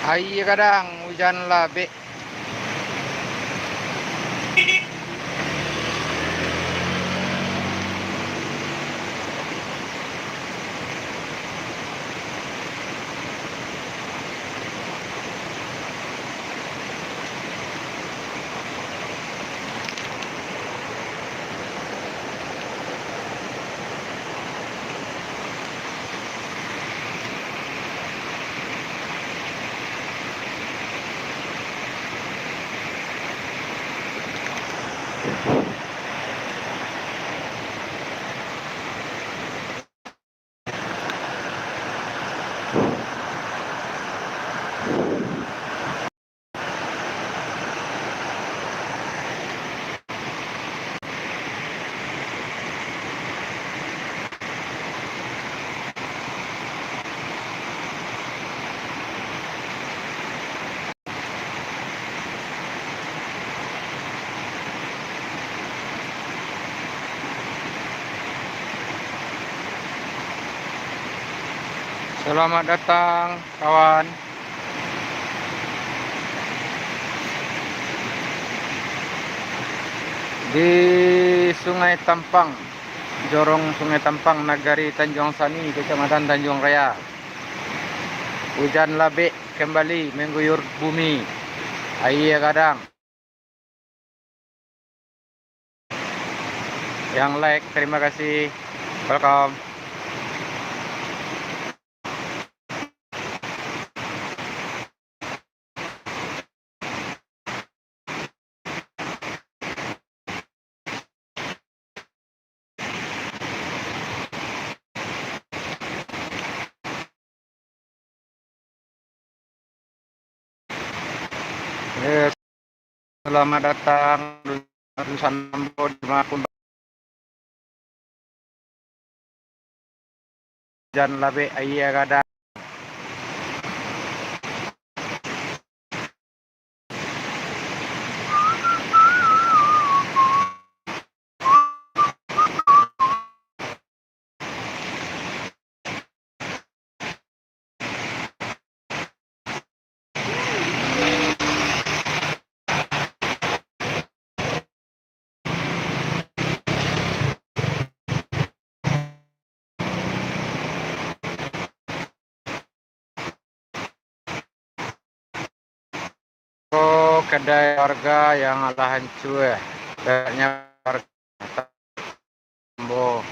Hai kadang hujan lah be. Selamat datang kawan di Sungai Tampang, Jorong Sungai Tampang, Nagari Tanjung Sani, Kecamatan Tanjung Raya. Hujan labik kembali mengguyur bumi. Air kadang. Yang like, terima kasih. Welcome. Selamat datang Nusan Nambo dimanapun hujan labik air kadang. Kedai warga yang lah hancur, banyak warga Tambo.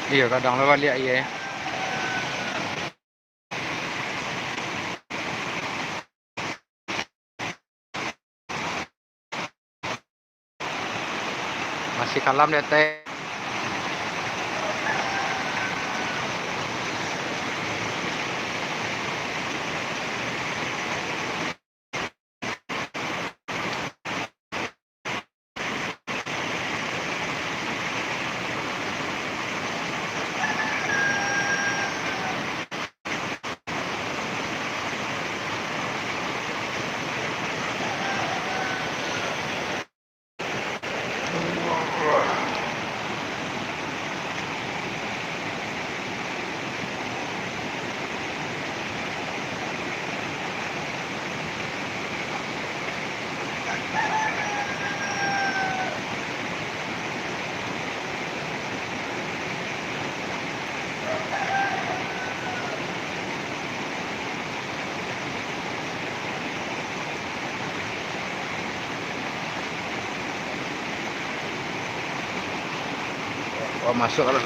Iya kadang lewat lihat ya. Masih kalam dia teh. Oh, masuk kalau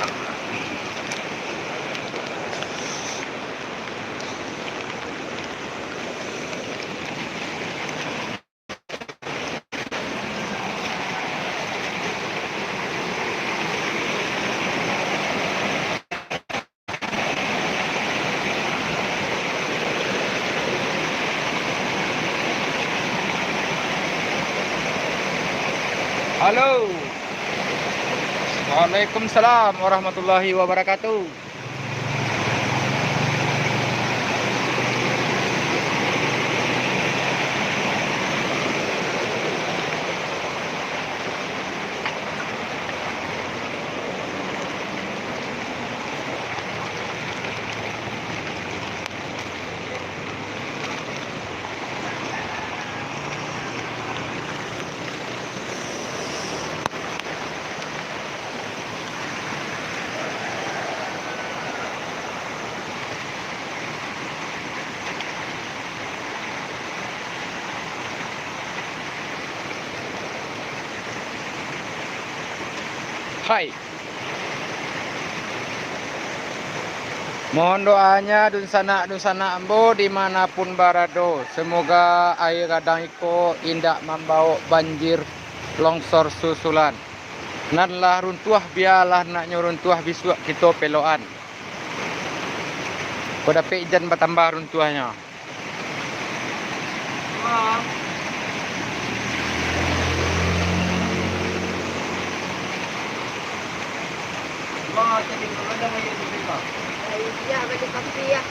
halo. Waalaikumsalam warahmatullahi wabarakatuh. Hai. Mohon doanya dun sana ambo dimanapun barado. Semoga air kadang iko indak membawa banjir longsor susulan. Nanlah runtuah biarlah nak nyuruntuah bisuak kita peloan. Pada pejan bertambah runtuahnya. Iya, balik pasti ya.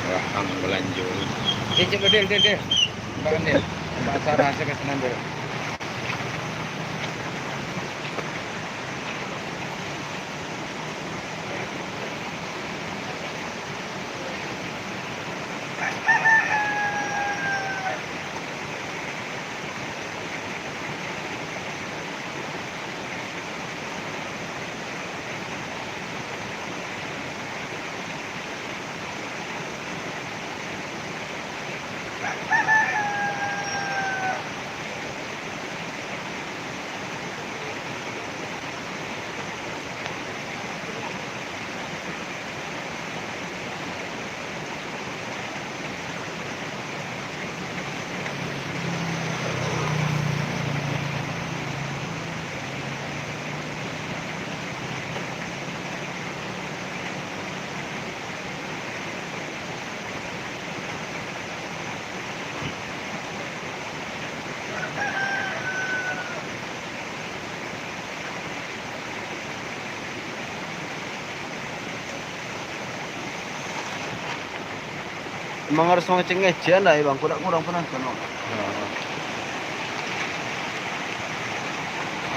Rahang belanjur. Coba del. Bahkan del. Bahasa rahasia kesenang del. Emang harus ngeceng-ngecehan lah ya bang, kurang penonton.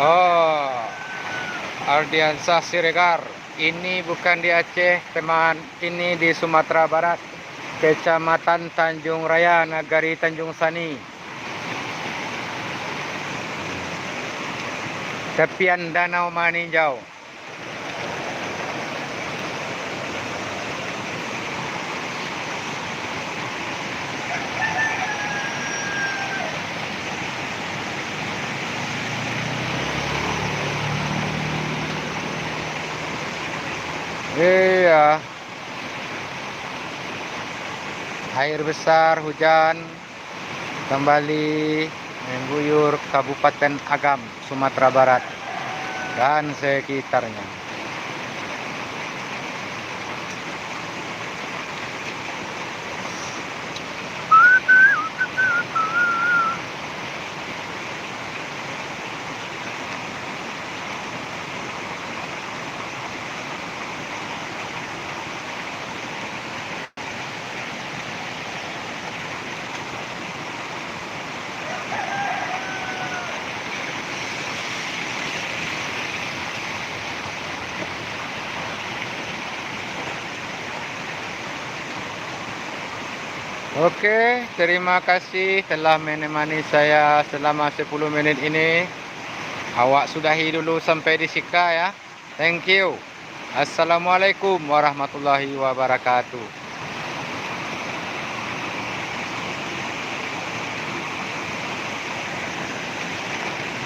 Oh, Ardiansah Siregar. Ini bukan di Aceh, teman. Ini di Sumatera Barat, Kecamatan Tanjung Raya, Nagari Tanjung Sani. Tepian Danau Maninjau. Iya. Air besar, hujan kembali mengguyur Kabupaten Agam, Sumatera Barat dan sekitarnya. Oke, terima kasih telah menemani saya selama 10 menit ini. Awak sudahi dulu sampai di Sika ya. Thank you. Assalamualaikum warahmatullahi wabarakatuh.